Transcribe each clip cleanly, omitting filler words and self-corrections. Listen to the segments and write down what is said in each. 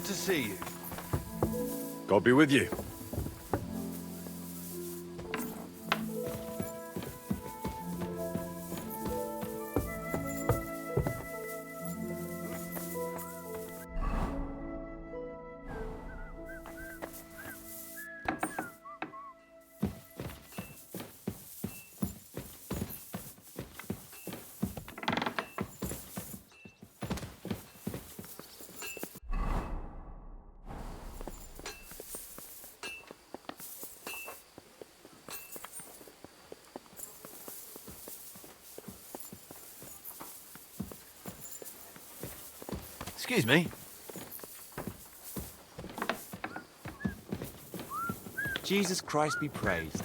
Good to see you. God be with you. Excuse me. Jesus Christ be praised.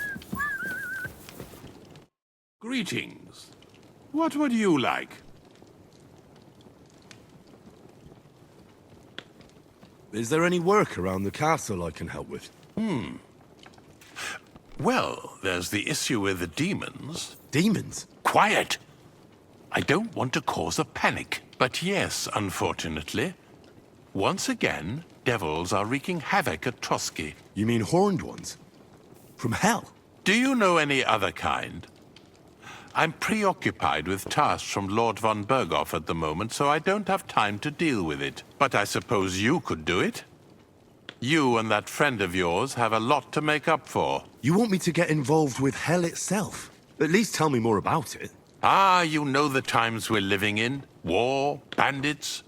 Greetings. What would you like? Is there any work around the castle I can help with? Well, there's the issue with the demons. Demons? Quiet! I don't want to cause a panic, but yes, unfortunately. Once again, devils are wreaking havoc at Trosky. You mean horned ones? From hell? Do you know any other kind? I'm preoccupied with tasks from Lord von Berghoff at the moment, so I don't have time to deal with it. But I suppose you could do it? You and that friend of yours have a lot to make up for. You want me to get involved with hell itself? At least tell me more about it. Ah, you know the times we're living in. War, bandits.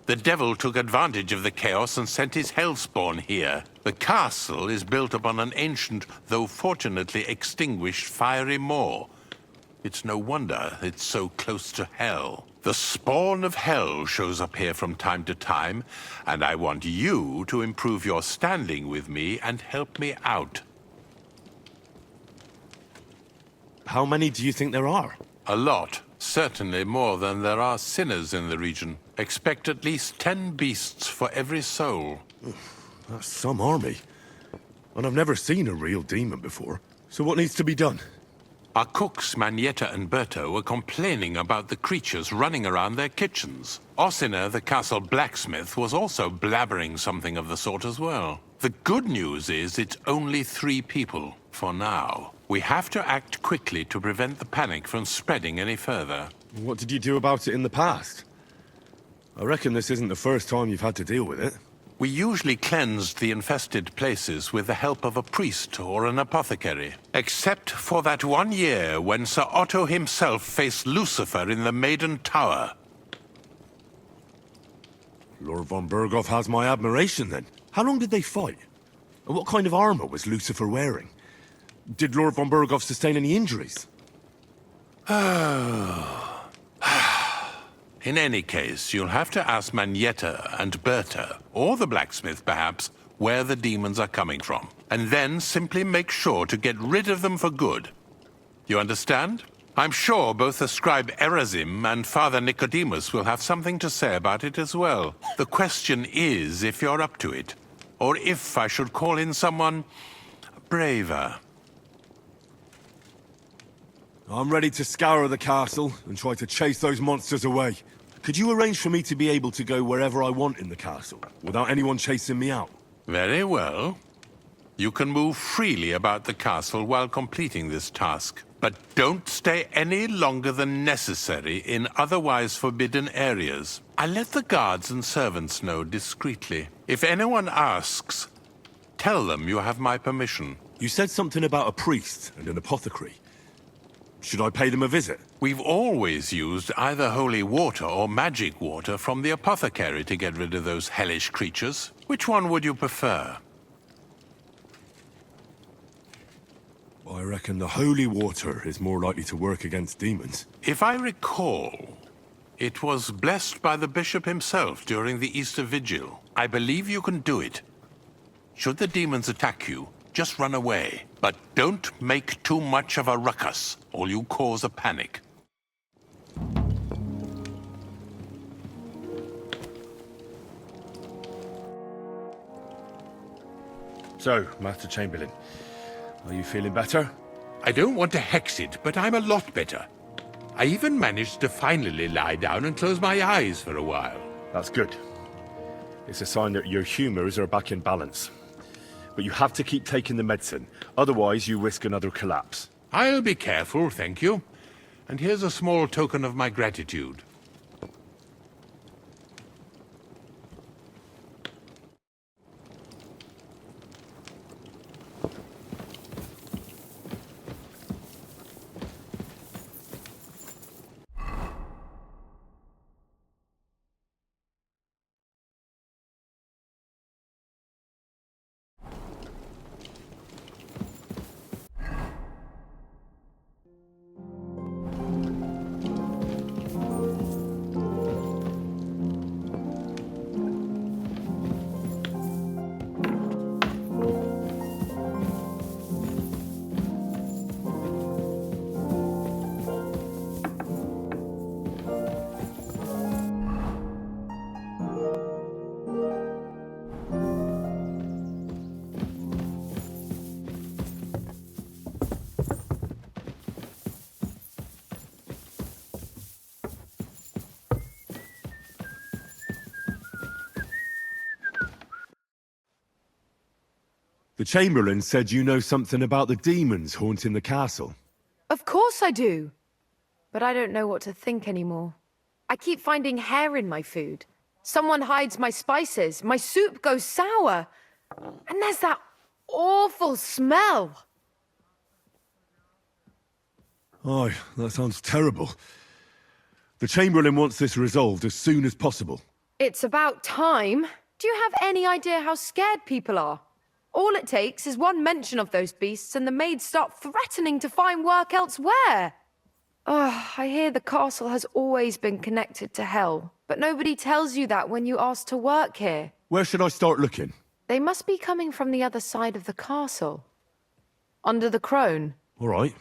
The devil took advantage of the chaos and sent his hellspawn here. The castle is built upon an ancient, though fortunately extinguished, fiery moor. It's no wonder it's so close to hell. The spawn of hell shows up here from time to time, and I want you to improve your standing with me and help me out. How many do you think there are? A lot. Certainly more than there are sinners in the region. Expect at least 10 beasts for every soul. That's some army. And I've never seen a real demon before. So what needs to be done? Our cooks, Manyeta and Bertha, were complaining about the creatures running around their kitchens. Osina, the castle blacksmith, was also blabbering something of the sort as well. The good news is it's only 3 people, for now. We have to act quickly to prevent the panic from spreading any further. What did you do about it in the past? I reckon this isn't the first time you've had to deal with it. We usually cleansed the infested places with the help of a priest or an apothecary. Except for that one year when Sir Otto himself faced Lucifer in the Maiden Tower. Lord von Berghoff has my admiration, then. How long did they fight? And what kind of armor was Lucifer wearing? Did Lord von Berghoff sustain any injuries? In any case, you'll have to ask Manyeta and Bertha, or the blacksmith perhaps, where the demons are coming from. And then simply make sure to get rid of them for good. You understand? I'm sure both the scribe Erazim and Father Nicodemus will have something to say about it as well. The question is if you're up to it, or if I should call in someone braver. I'm ready to scour the castle and try to chase those monsters away. Could you arrange for me to be able to go wherever I want in the castle, without anyone chasing me out? Very well. You can move freely about the castle while completing this task. But don't stay any longer than necessary in otherwise forbidden areas. I'll let the guards and servants know discreetly. If anyone asks, tell them you have my permission. You said something about a priest and an apothecary. Should I pay them a visit? We've always used either holy water or magic water from the apothecary to get rid of those hellish creatures. Which one would you prefer? I reckon the holy water is more likely to work against demons. If I recall, it was blessed by the bishop himself during the Easter Vigil. I believe you can do it. Should the demons attack you, just run away. But don't make too much of a ruckus, or you cause a panic. So, Master Chamberlain, are you feeling better? I don't want to hex it, but I'm a lot better. I even managed to finally lie down and close my eyes for a while. That's good. It's a sign that your humors are back in balance. But you have to keep taking the medicine, otherwise you risk another collapse. I'll be careful, thank you. And here's a small token of my gratitude. The Chamberlain said you know something about the demons haunting the castle. Of course I do. But I don't know what to think anymore. I keep finding hair in my food. Someone hides my spices. My soup goes sour. And there's that awful smell. Oh, that sounds terrible. The Chamberlain wants this resolved as soon as possible. It's about time. Do you have any idea how scared people are? All it takes is one mention of those beasts and the maids start threatening to find work elsewhere. I hear the castle has always been connected to hell, but nobody tells you that when you ask to work here. Where should I start looking? They must be coming from the other side of the castle. Under the Crone. All right.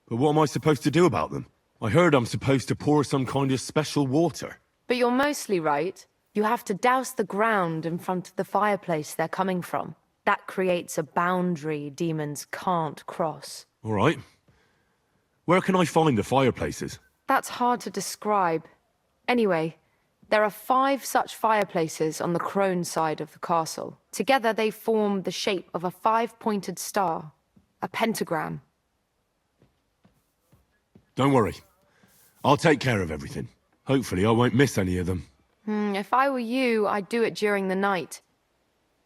But what am I supposed to do about them? I heard I'm supposed to pour some kind of special water. But you're mostly right. You have to douse the ground in front of the fireplace they're coming from. That creates a boundary demons can't cross. All right. Where can I find the fireplaces? That's hard to describe. Anyway, there are 5 such fireplaces on the Crone side of the castle. Together they form the shape of a 5-pointed star, a pentagram. Don't worry. I'll take care of everything. Hopefully I won't miss any of them. If I were you, I'd do it during the night.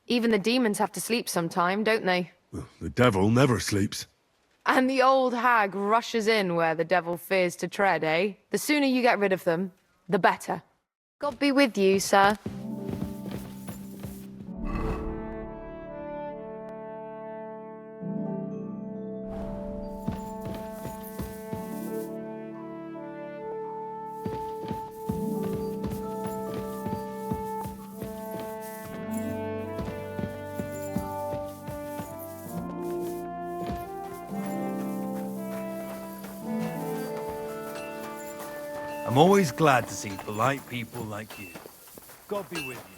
Even the demons have to sleep sometime, don't they? Well, the devil never sleeps. And the old hag rushes in where the devil fears to tread, eh? The sooner you get rid of them, the better. God be with you, sir. I'm always glad to see polite people like you. God be with you.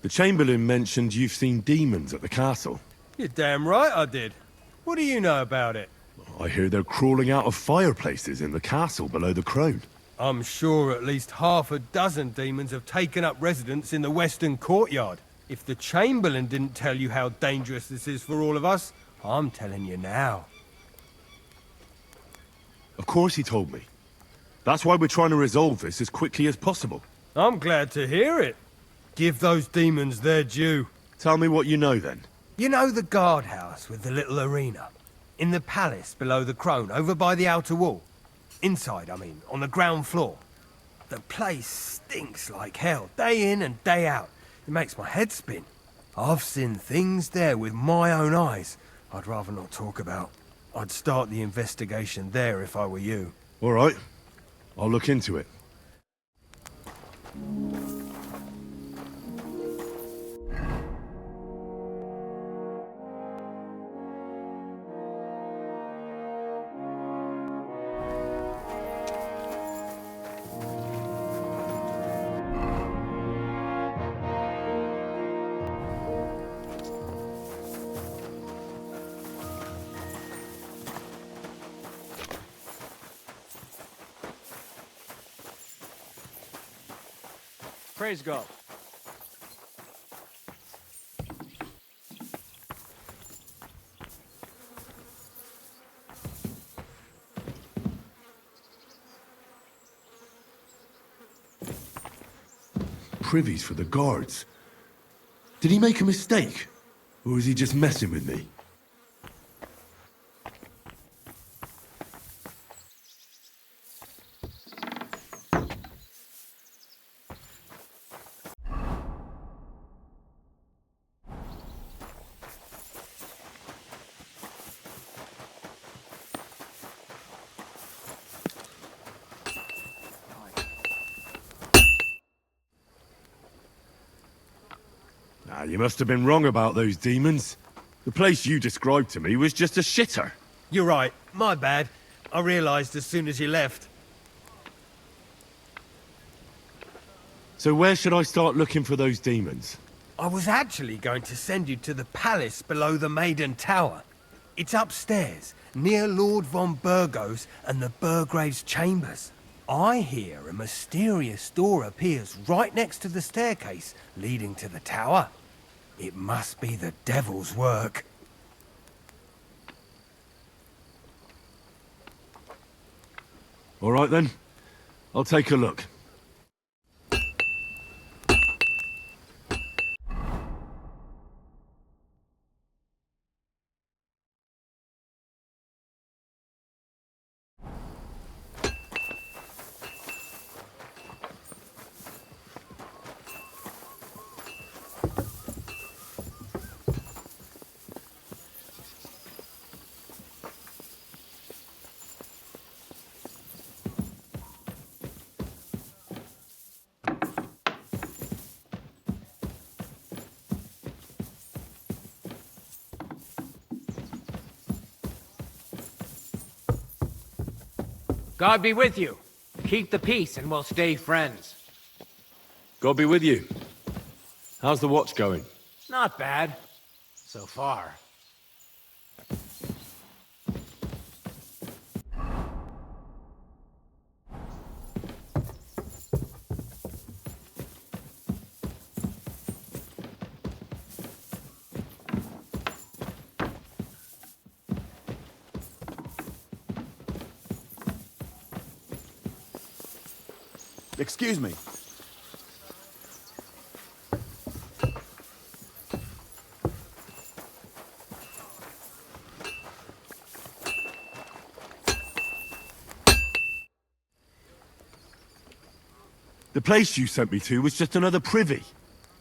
The Chamberlain mentioned you've seen demons at the castle. You're damn right I did. What do you know about it? I hear they're crawling out of fireplaces in the castle below the Crone. I'm sure at least half a dozen demons have taken up residence in the western courtyard. If the Chamberlain didn't tell you how dangerous this is for all of us, I'm telling you now. Of course he told me. That's why we're trying to resolve this as quickly as possible. I'm glad to hear it. Give those demons their due. Tell me what you know then. You know the guardhouse with the little arena? In the palace below the Crone, over by the outer wall? Inside, I mean, on the ground floor. The place stinks like hell, day in and day out. It makes my head spin. I've seen things there with my own eyes I'd rather not talk about. I'd start the investigation there if I were you. All right. I'll look into it. Praise God. Privies for the guards. Did he make a mistake? Or is he just messing with me? Nah, you must have been wrong about those demons. The place you described to me was just a shitter. You're right. My bad. I realised as soon as you left. So where should I start looking for those demons? I was actually going to send you to the palace below the Maiden Tower. It's upstairs, near Lord von Burgos and the Burgrave's chambers. I hear a mysterious door appears right next to the staircase leading to the tower. It must be the devil's work. All right then. I'll take a look. God be with you. Keep the peace and we'll stay friends. God be with you. How's the watch going? Not bad. So far. Excuse me. The place you sent me to was just another privy.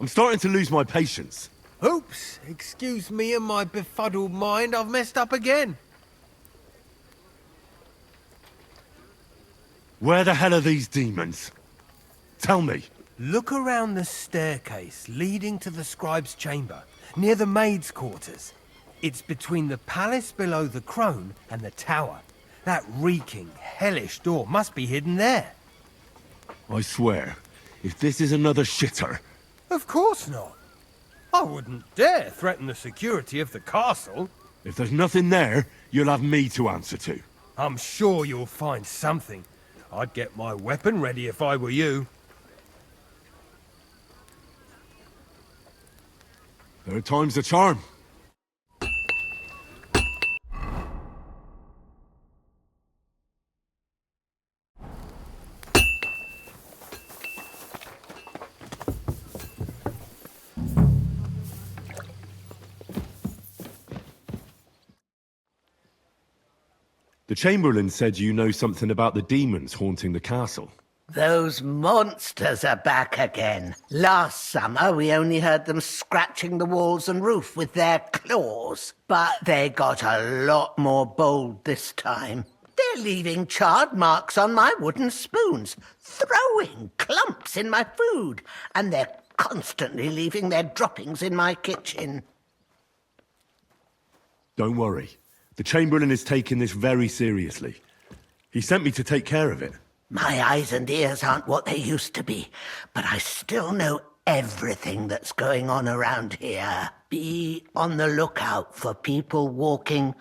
I'm starting to lose my patience. Oops, excuse me and my befuddled mind, I've messed up again. Where the hell are these demons? Tell me. Look around the staircase leading to the scribe's chamber, near the maid's quarters. It's between the palace below the Crone and the tower. That reeking, hellish door must be hidden there. I swear, if this is another shitter... Of course not. I wouldn't dare threaten the security of the castle. If there's nothing there, you'll have me to answer to. I'm sure you'll find something. I'd get my weapon ready if I were you. Third time's the charm. The Chamberlain said you know something about the demons haunting the castle. Those monsters are back again. Last summer, we only heard them scratching the walls and roof with their claws. But they got a lot more bold this time. They're leaving charred marks on my wooden spoons, throwing clumps in my food, and they're constantly leaving their droppings in my kitchen. Don't worry. The Chamberlain is taking this very seriously. He sent me to take care of it. My eyes and ears aren't what they used to be, but I still know everything that's going on around here. Be on the lookout for people walking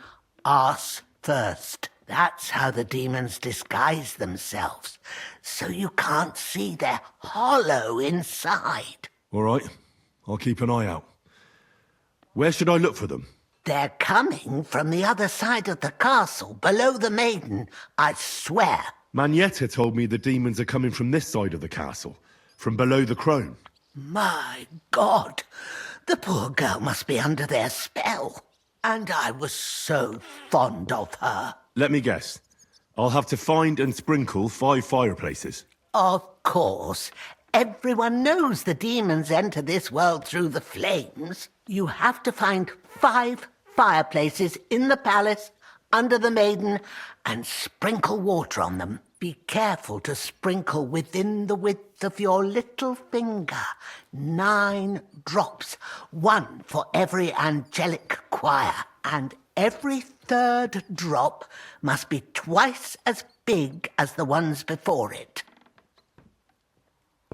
arse first. That's how the demons disguise themselves, so you can't see their hollow inside. All right, I'll keep an eye out. Where should I look for them? They're coming from the other side of the castle, below the Maiden, I swear. Manyeta told me the demons are coming from this side of the castle, from below the Crone. My God, the poor girl must be under their spell. And I was so fond of her. Let me guess. I'll have to find and sprinkle 5 fireplaces. Of course. Everyone knows the demons enter this world through the flames. You have to find 5 fireplaces in the palace, under the Maiden, and sprinkle water on them. Be careful to sprinkle within the width of your little finger. 9 drops, 1 for every angelic choir, and every 3rd drop must be twice as big as the ones before it.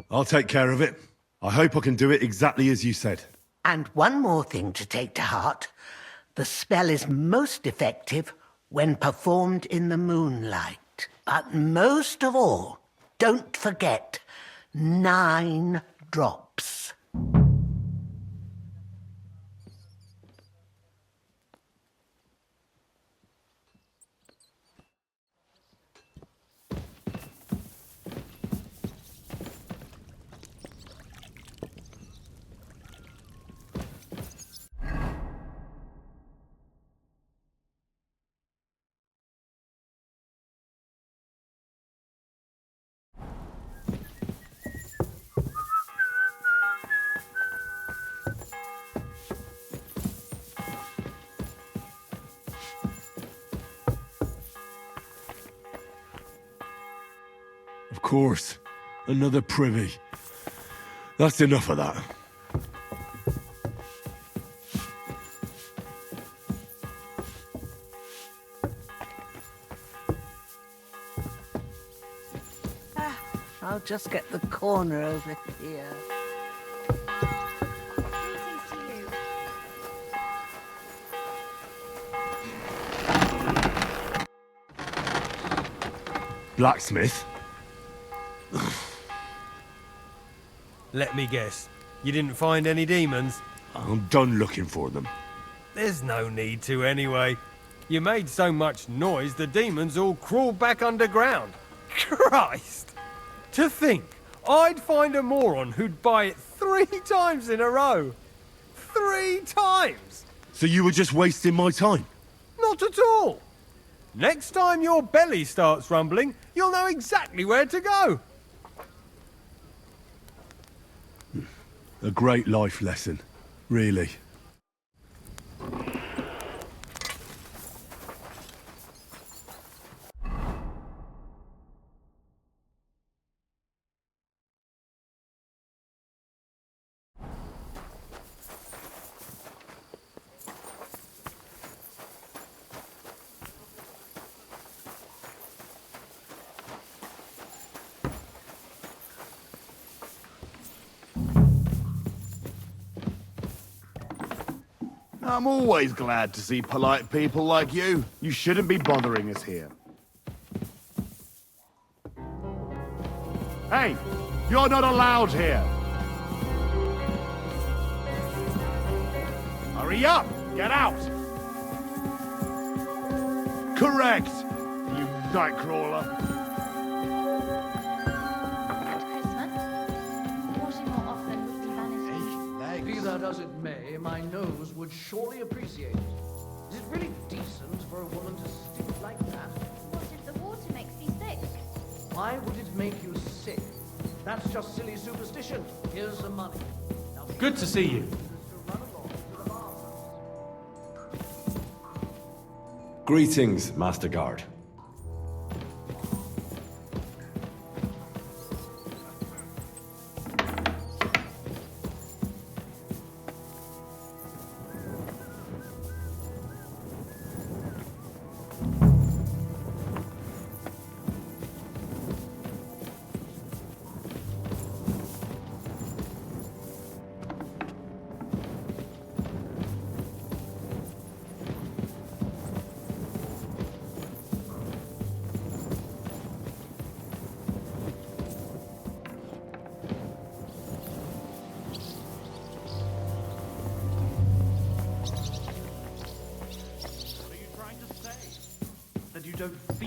I'll take care of it. I hope I can do it exactly as you said. And one more thing to take to heart. The spell is most effective when performed in the moonlight. But most of all, don't forget 9 drops. Of course. Another privy. That's enough of that. I'll just get the corner over here. Greetings to you. Blacksmith? Let me guess. You didn't find any demons? I'm done looking for them. There's no need to anyway. You made so much noise the demons all crawled back underground. Christ! To think, I'd find a moron who'd buy it 3 times in a row. 3 times! So you were just wasting my time? Not at all. Next time your belly starts rumbling, you'll know exactly where to go. A great life lesson, really. I'm always glad to see polite people like you. You shouldn't be bothering us here. Hey, you're not allowed here. Hurry up! Get out! Correct, you nightcrawler. Christmas? Washing more often would be banished. Be that as it may, my nose would surely appreciate it. Is it really decent for a woman to stink like that? What if the water makes you sick? Why would it make you sick? That's just silly superstition. Here's some money. Now, Good to see you. to run along to the bathhouse. Greetings, Master Guard.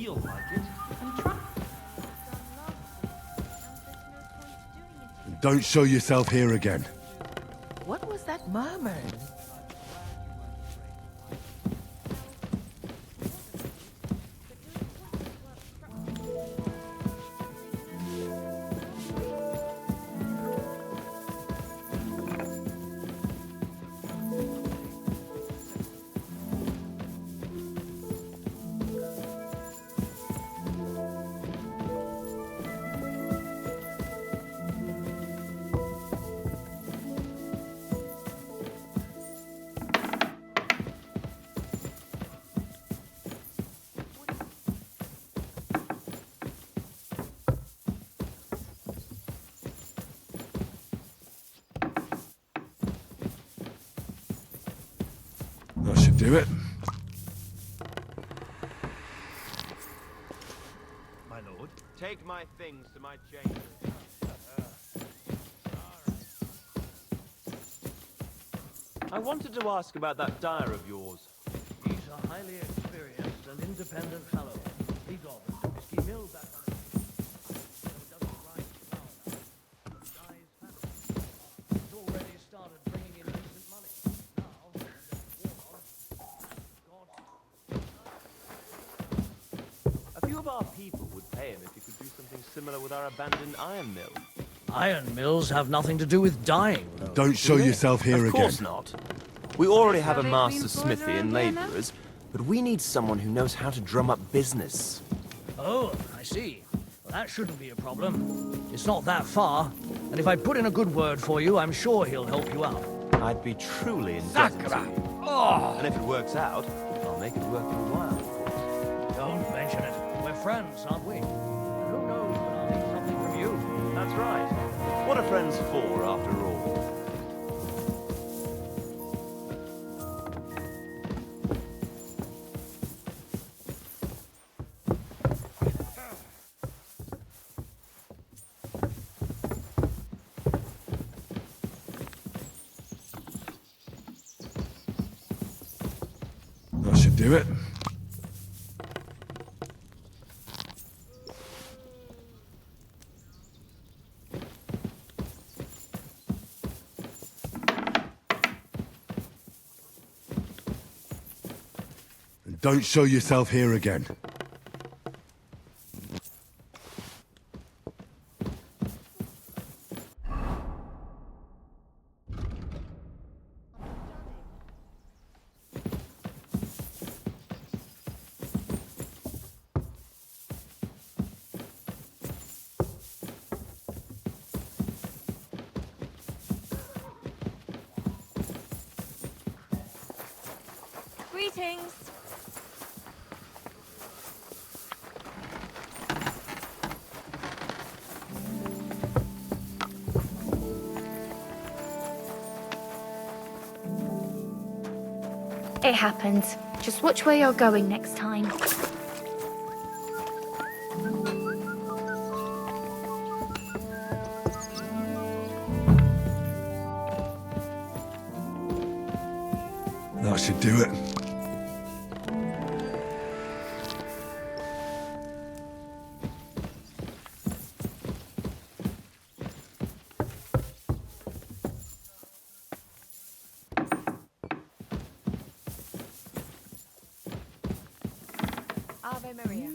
feel like it, and try. Don't show yourself here again. What was that murmuring? That should do it. My lord, take my things to my chamber. I wanted to ask about that dyer of yours. He's a highly experienced and independent fellow. He got the Trosky mill back on it. So it doesn't grind flour now. The dye is fancy. He's already started bringing in decent money. Now, when there's war on, God... A few of our people would pay him if he could do something similar with our abandoned iron mill. Iron mills have nothing to do with dyeing, though. Don't show yourself here Of course again. not. We already have a Survey master green smithy floors and around here now? labourers, but we need someone who knows how to drum up business. Oh, I see. Well, that shouldn't be a problem. It's not that far, and if I put in a good word for you, I'm sure he'll help you out. I'd be truly indebted to you. Oh, And if it works out, I'll make it worth your while. don't mention it. We're friends, aren't we? And who knows when I'll need something from you? That's right. What are friends for, after all? That should do it. And don't show yourself here again. Greetings. It happens. Just watch where you're going next time. That should do it. Ave Maria.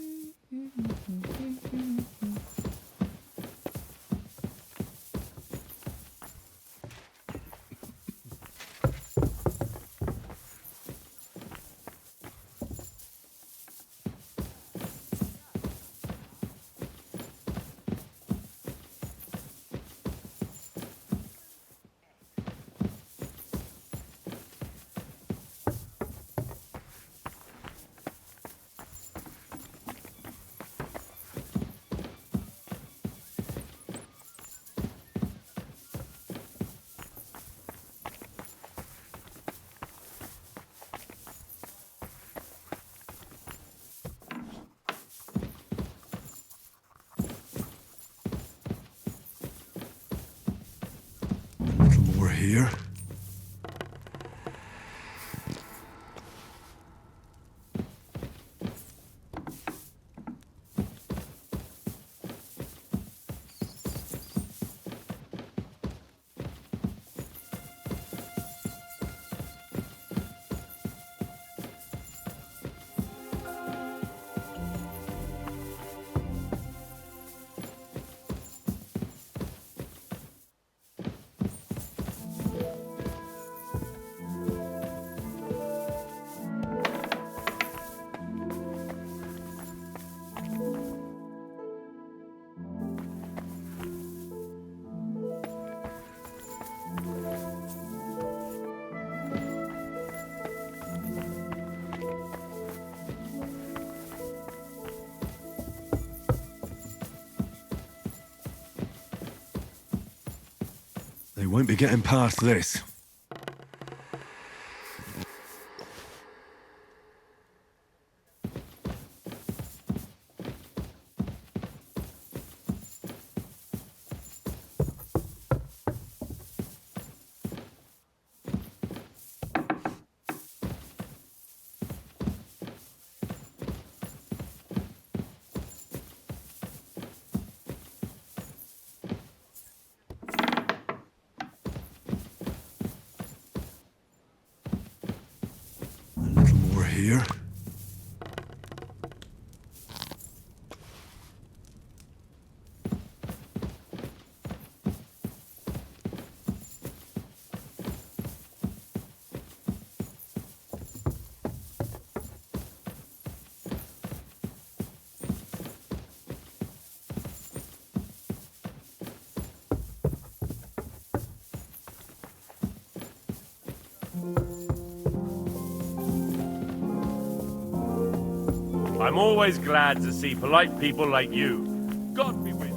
A little more here. won't be getting past this. Here. I'm always glad to see polite people like you. God be with you.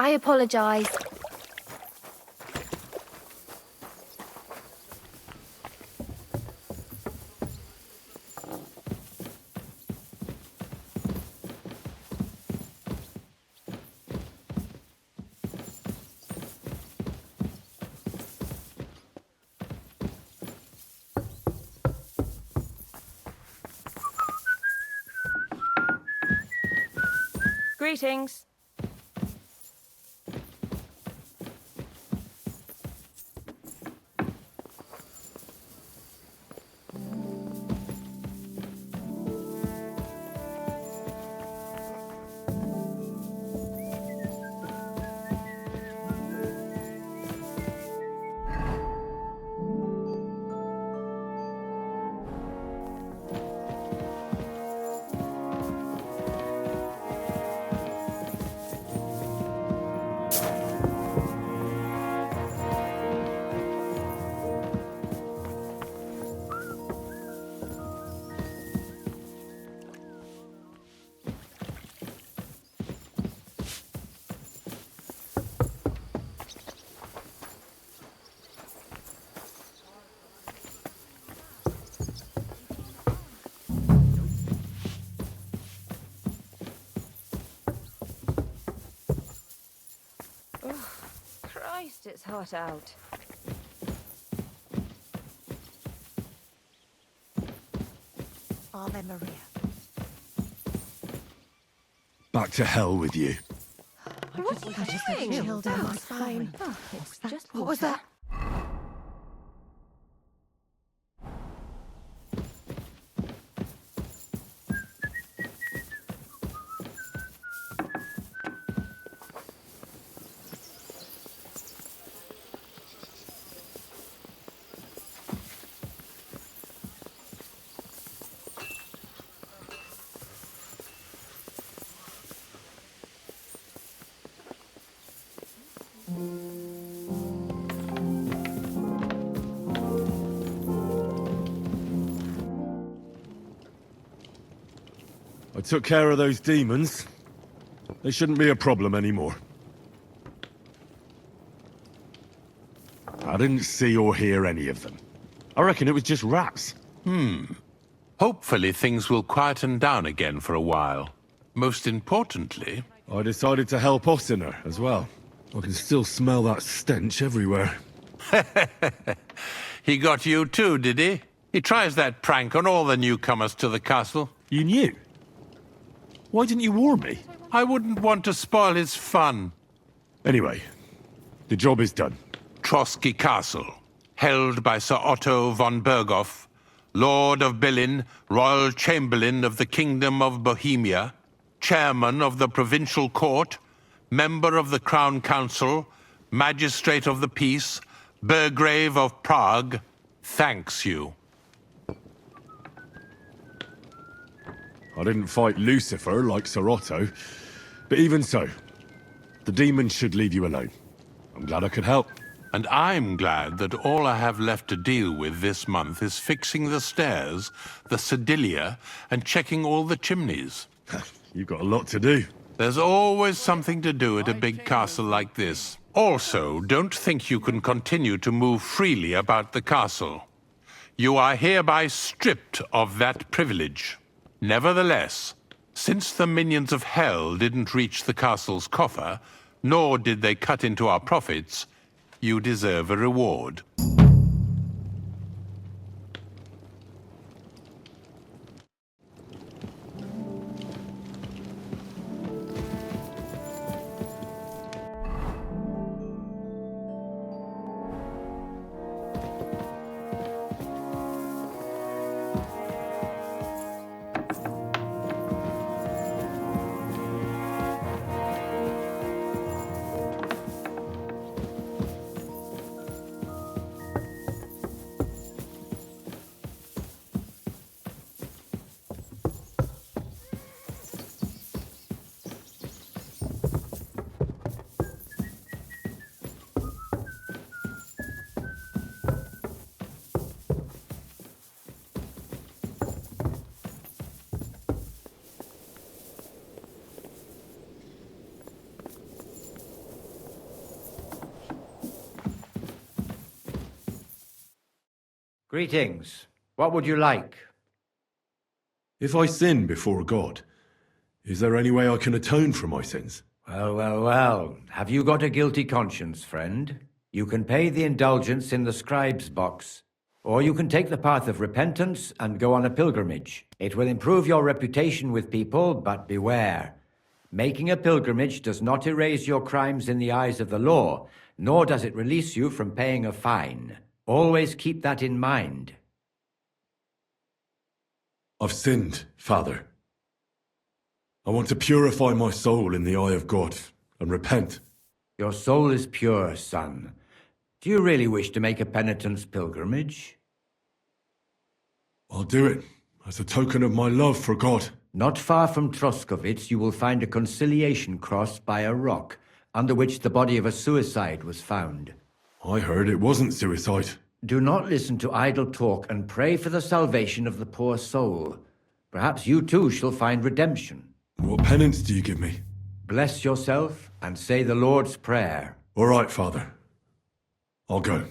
I apologize. Greetings. Christ, it's hot out. Ave Maria. Back to hell with you. What are you doing? Chilled down my spine. It's just What was that? I took care of those demons. They shouldn't be a problem anymore. I didn't see or hear any of them. I reckon it was just rats. Hopefully things will quieten down again for a while. Most importantly... I decided to help Osina as well. I can still smell that stench everywhere. He got you too, did he? He tries that prank on all the newcomers to the castle. You knew? Why didn't you warn me? I wouldn't want to spoil his fun. Anyway, The job is done. Trosky Castle, held by Sir Otto von Berghoff, Lord of Berlin, Royal Chamberlain of the Kingdom of Bohemia, Chairman of the Provincial Court, Member of the Crown Council, Magistrate of the Peace, Burgrave of Prague, thanks you. I didn't fight Lucifer like Sir Otto, but even so, the demons should leave you alone. I'm glad I could help. And I'm glad that all I have left to deal with this month is fixing the stairs, the sedilia, and checking all the chimneys. You've got a lot to do. There's always something to do at a big castle like this. Also, don't think you can continue to move freely about the castle. You are hereby stripped of that privilege. Nevertheless, since the minions of hell didn't reach the castle's coffer, nor did they cut into our profits, you deserve a reward. Greetings. What would you like? If I sin before God, is there any way I can atone for my sins? Well. Have you got a guilty conscience, friend? You can pay the indulgence in the scribe's box, or you can take the path of repentance and go on a pilgrimage. It will improve your reputation with people, but beware. Making a pilgrimage does not erase your crimes in the eyes of the law, nor does it release you from paying a fine. Always keep that in mind. I've sinned, Father. I want to purify my soul in the eye of God and repent. Your soul is pure, son. Do you really wish to make a penitence pilgrimage? I'll do it as a token of my love for God. Not far from Troskovitz, you will find a conciliation cross by a rock, under which the body of a suicide was found. I heard it wasn't suicide. Do not listen to idle talk and pray for the salvation of the poor soul. Perhaps you too shall find redemption. What penance do you give me? Bless yourself and say the Lord's Prayer. All right, Father. I'll go.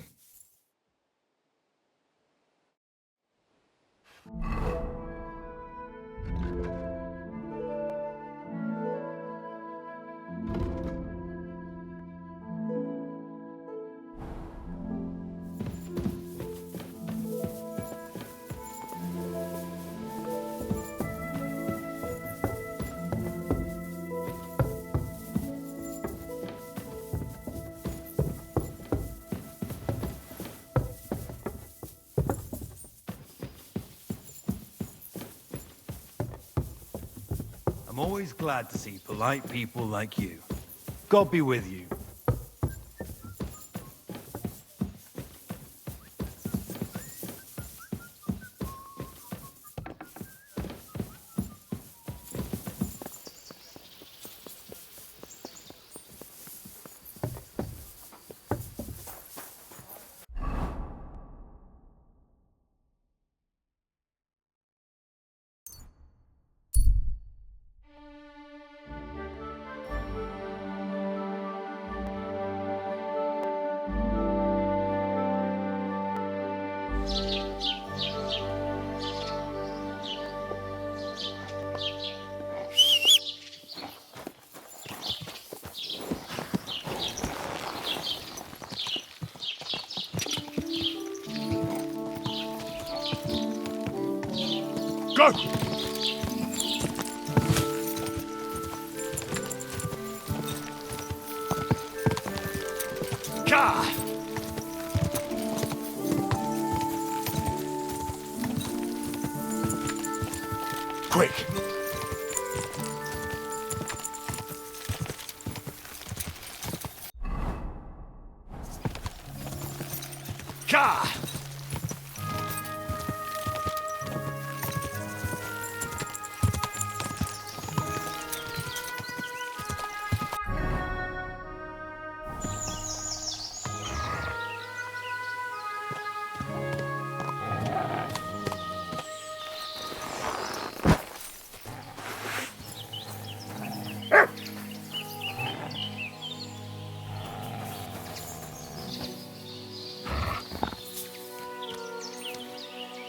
I'm always glad to see polite people like you. God be with you. Go! Gah! Quick! Gah!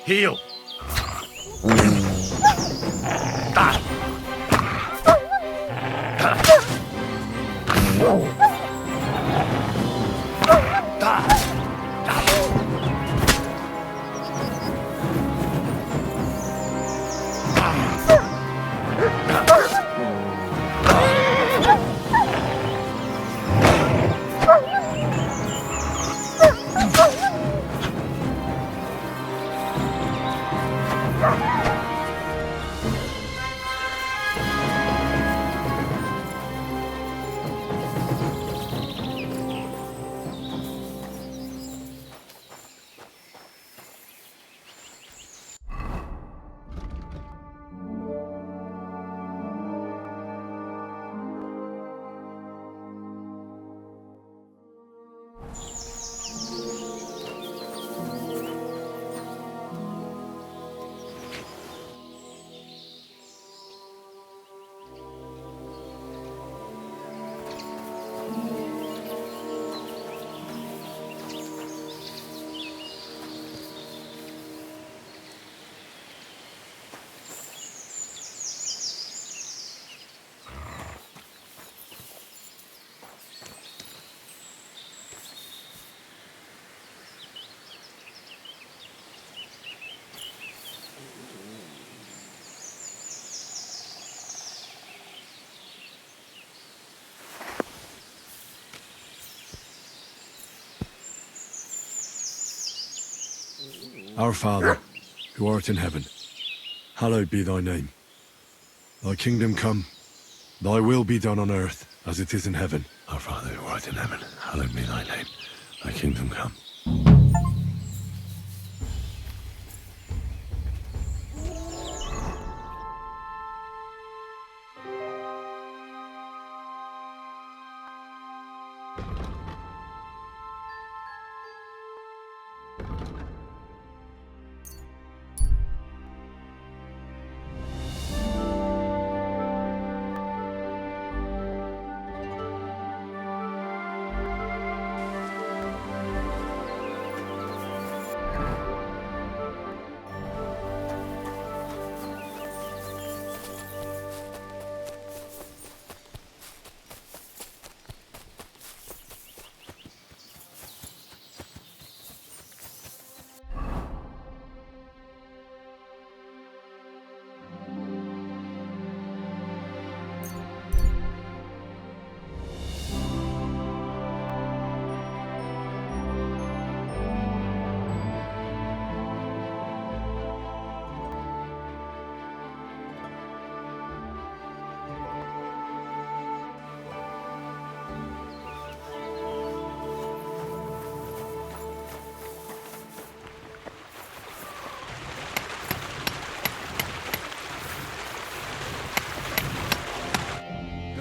Heal! Our Father, who art in heaven, hallowed be thy name. Thy kingdom come, thy will be done on earth as it is in heaven. Our Father, who art in heaven, hallowed be thy name. Thy kingdom come.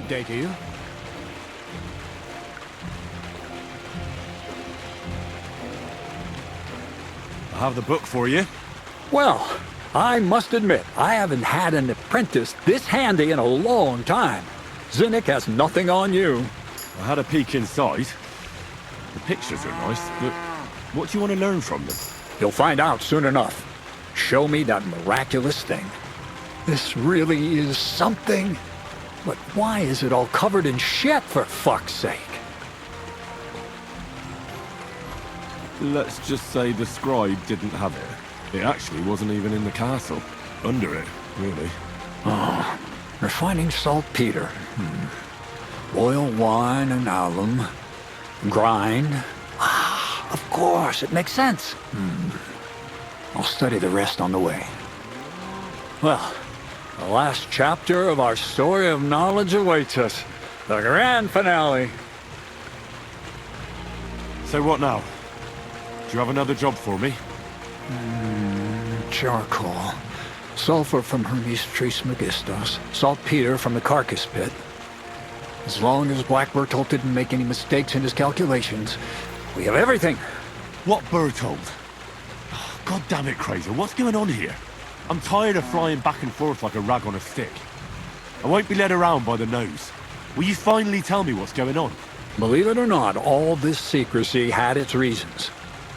Day to you. I have the book for you. Well, I must admit, I haven't had an apprentice this handy in a long time. Zinnik has nothing on you. I had a peek inside. The pictures are nice, but what do you want to learn from them? You'll find out soon enough. Show me that miraculous thing. This really is something. But why is it all covered in shit, for fuck's sake? Let's just say the scribe didn't have it. It actually wasn't even in the castle. Under it, really. Oh, refining saltpeter. Boil wine and alum. Grind. Of course, it makes sense. I'll study the rest on the way. Well, the last chapter of our story of knowledge awaits us. The grand finale. So what now? Do you have another job for me? Charcoal. Sulfur from Hermes Trismegistos. Saltpeter from the carcass pit. As long as Black Bertolt didn't make any mistakes in his calculations, we have everything. What Bertolt? Oh, God damn it, Crazer, what's going on here? I'm tired of flying back and forth like a rag on a stick. I won't be led around by the nose. Will you finally tell me what's going on? Believe it or not, all this secrecy had its reasons.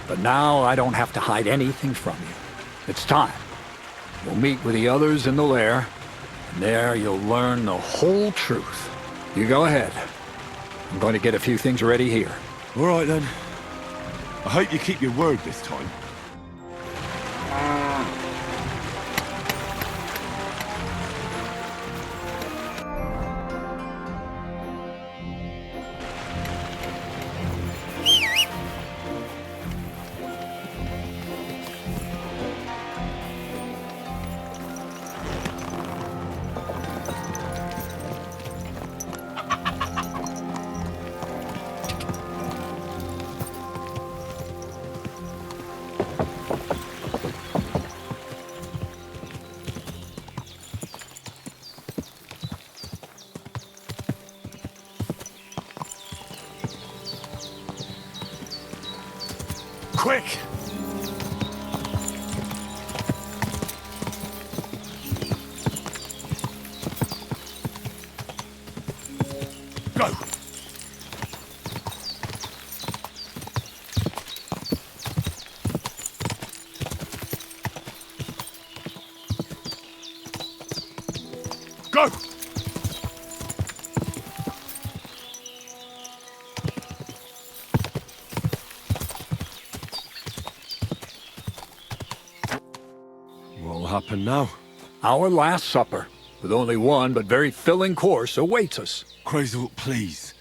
But now I don't have to hide anything from you. It's time. We'll meet with the others in the lair, and there you'll learn the whole truth. You go ahead. I'm going to get a few things ready here. All right, then. I hope you keep your word this time. Quick! Go! Go! What'll happen now? Our last supper, with only one but very filling course, awaits us. Crazel, please.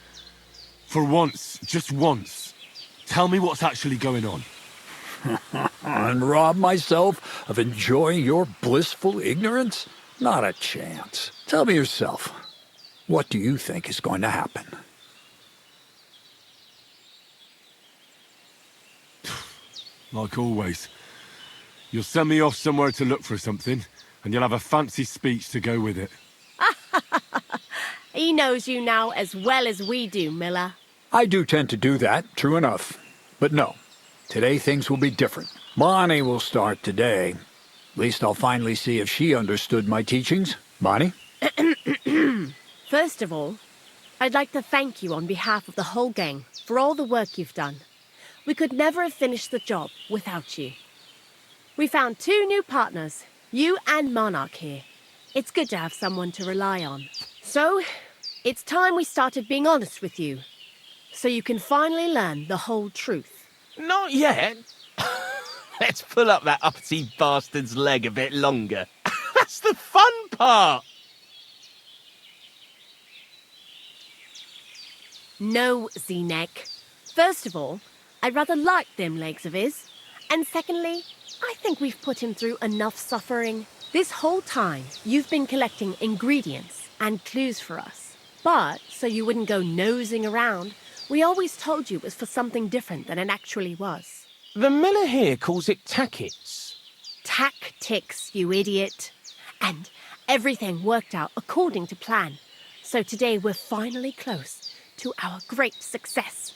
For once, just once, tell me what's actually going on. And rob myself of enjoying your blissful ignorance? Not a chance. Tell me yourself, what do you think is going to happen? Like always. You'll send me off somewhere to look for something, and you'll have a fancy speech to go with it. He knows you now as well as we do, Miller. I do tend to do that, true enough. But no, today things will be different. Bonnie will start today. At least I'll finally see if she understood my teachings. Bonnie? First of all, I'd like to thank you on behalf of the whole gang for all the work you've done. We could never have finished the job without you. We found 2 new partners, you and Monarch here. It's good to have someone to rely on. So, it's time we started being honest with you, so you can finally learn the whole truth. Not yet. Let's pull up that uppity bastard's leg a bit longer. That's the fun part! No, Z-Neck. First of all, I rather like them legs of his. And secondly, I think we've put him through enough suffering. This whole time, you've been collecting ingredients and clues for us. But, so you wouldn't go nosing around, we always told you it was for something different than it actually was. The miller here calls it tackets. Tactics, you idiot. And everything worked out according to plan. So today we're finally close to our great success.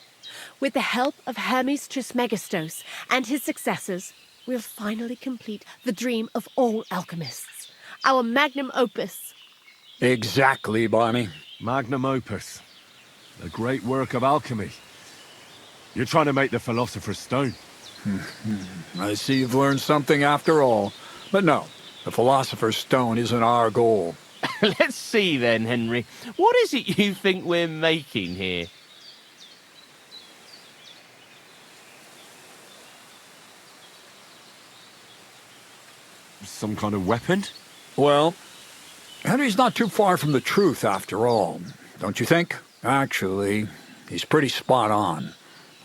With the help of Hermes Trismegistos and his successors, we'll finally complete the dream of all alchemists. Our magnum opus. Exactly, Bonnie. Magnum opus. A great work of alchemy. You're trying to make the Philosopher's Stone. I see you've learned something after all. But no, the Philosopher's Stone isn't our goal. Let's see then, Henry. What is it you think we're making here? Some kind of weapon? Well, Henry's not too far from the truth after all, don't you think? Actually, He's pretty spot on,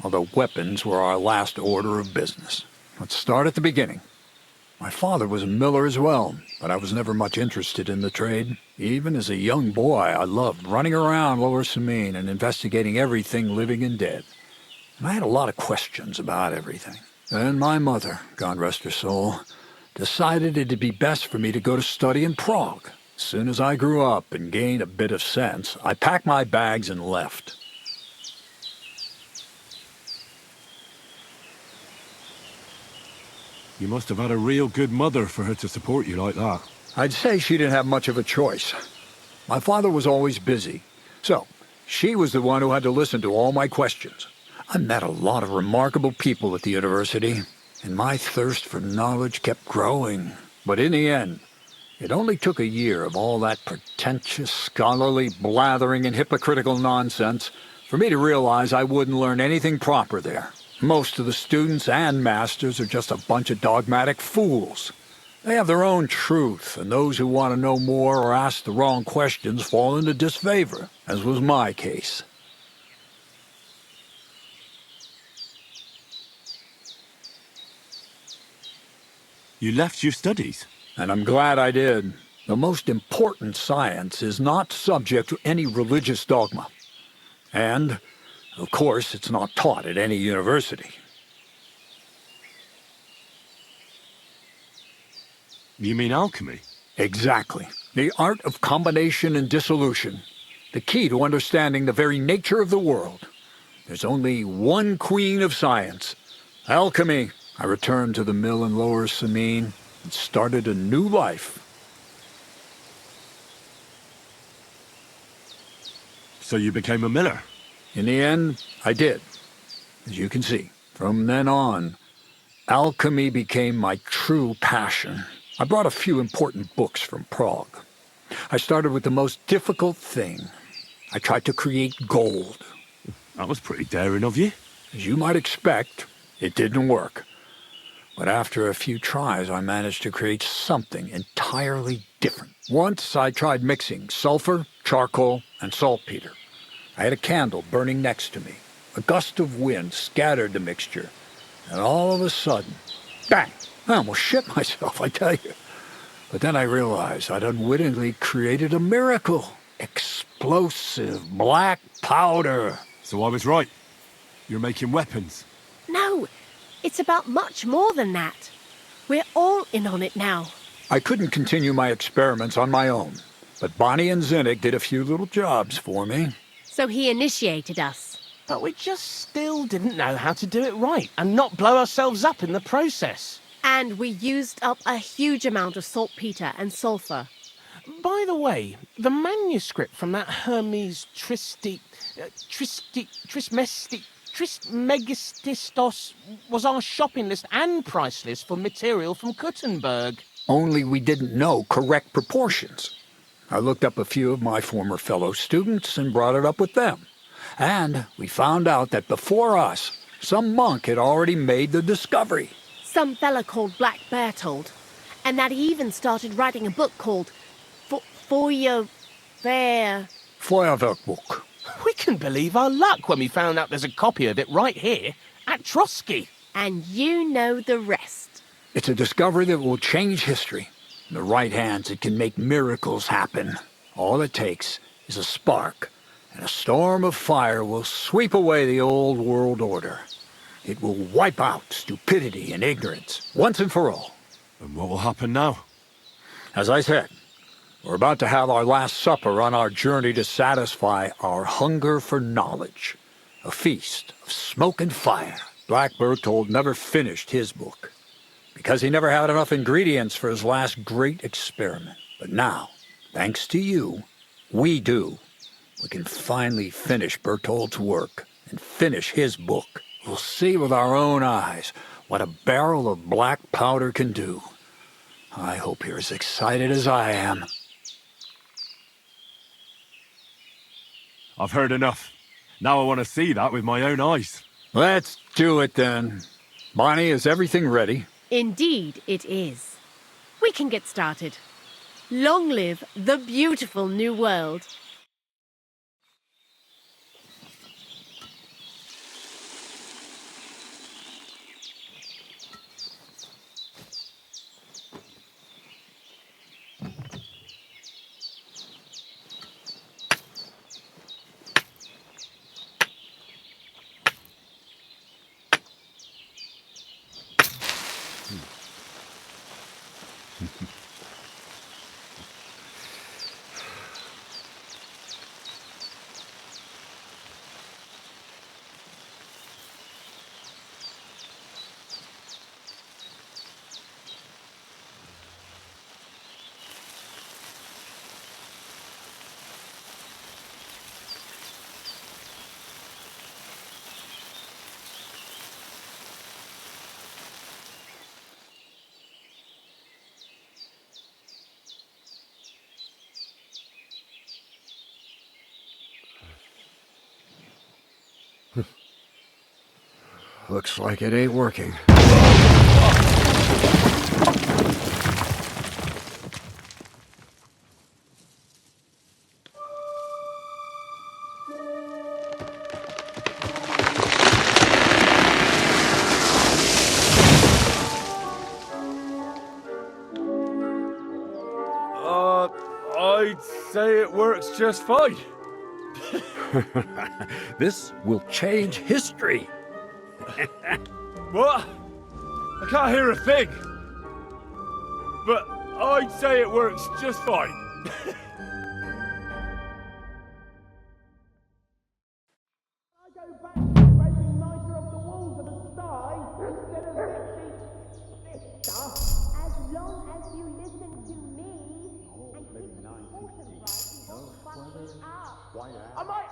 although weapons were our last order of business. Let's start at the beginning. My father was a miller as well, but I was never much interested in the trade. Even as a young boy, I loved running around Lower Samine and investigating everything living and dead. And I had a lot of questions about everything. Then my mother, God rest her soul, decided it'd be best for me to go to study in Prague. As soon as I grew up and gained a bit of sense, I packed my bags and left. You must have had a real good mother for her to support you like that. I'd say she didn't have much of a choice. My father was always busy, so she was the one who had to listen to all my questions. I met a lot of remarkable people at the university, and my thirst for knowledge kept growing. But in the end, it only took a year of all that pretentious, scholarly blathering and hypocritical nonsense for me to realize I wouldn't learn anything proper there. Most of the students and masters are just a bunch of dogmatic fools. They have their own truth, and those who want to know more or ask the wrong questions fall into disfavor, as was my case. You left your studies? And I'm glad I did. The most important science is not subject to any religious dogma. And, of course, it's not taught at any university. You mean alchemy? Exactly. The art of combination and dissolution. The key to understanding the very nature of the world. There's only one queen of science. Alchemy. I returned to the mill in Lower Samine and started a new life. So you became a miller? In the end, I did. As you can see, from then on, alchemy became my true passion. I brought a few important books from Prague. I started with the most difficult thing. I tried to create gold. That was pretty daring of you. As you might expect, it didn't work. But after a few tries, I managed to create something entirely different. Once I tried mixing sulfur, charcoal, and saltpeter. I had a candle burning next to me. A gust of wind scattered the mixture. And all of a sudden, bang! I almost shit myself, I tell you. But then I realized I'd unwittingly created a miracle. Explosive black powder. So I was right. You're making weapons. No, it's about much more than that. We're all in on it now. I couldn't continue my experiments on my own, but Bonnie and Zinnik did a few little jobs for me. So he initiated us. But we just still didn't know how to do it right and not blow ourselves up in the process. And we used up a huge amount of saltpeter and sulfur. By the way, the manuscript from that Hermes Trismegistos was our shopping list and price list for material from Kuttenberg. Only we didn't know correct proportions. I looked up a few of my former fellow students and brought it up with them. And we found out that before us, some monk had already made the discovery. Some fella called Black Berthold. And that he even started writing a book called Feuerwerkbuch. We couldn't believe our luck when we found out there's a copy of it right here at Trosky. And you know the rest. It's a discovery that will change history. In the right hands, it can make miracles happen. All it takes is a spark, and a storm of fire will sweep away the old world order. It will wipe out stupidity and ignorance, once and for all. And what will happen now? As I said, we're about to have our last supper on our journey to satisfy our hunger for knowledge. A feast of smoke and fire. Black Berthold never finished his book, because he never had enough ingredients for his last great experiment. But now, thanks to you, we do. We can finally finish Berthold's work and finish his book. We'll see with our own eyes what a barrel of black powder can do. I hope you're as excited as I am. I've heard enough. Now I want to see that with my own eyes. Let's do it then. Bonnie, is everything ready? Indeed it is. We can get started. Long live the beautiful new world. Looks like it ain't working. I'd say it works just fine. This will change history. What? I can't hear a thing. But I'd say it works just fine. I might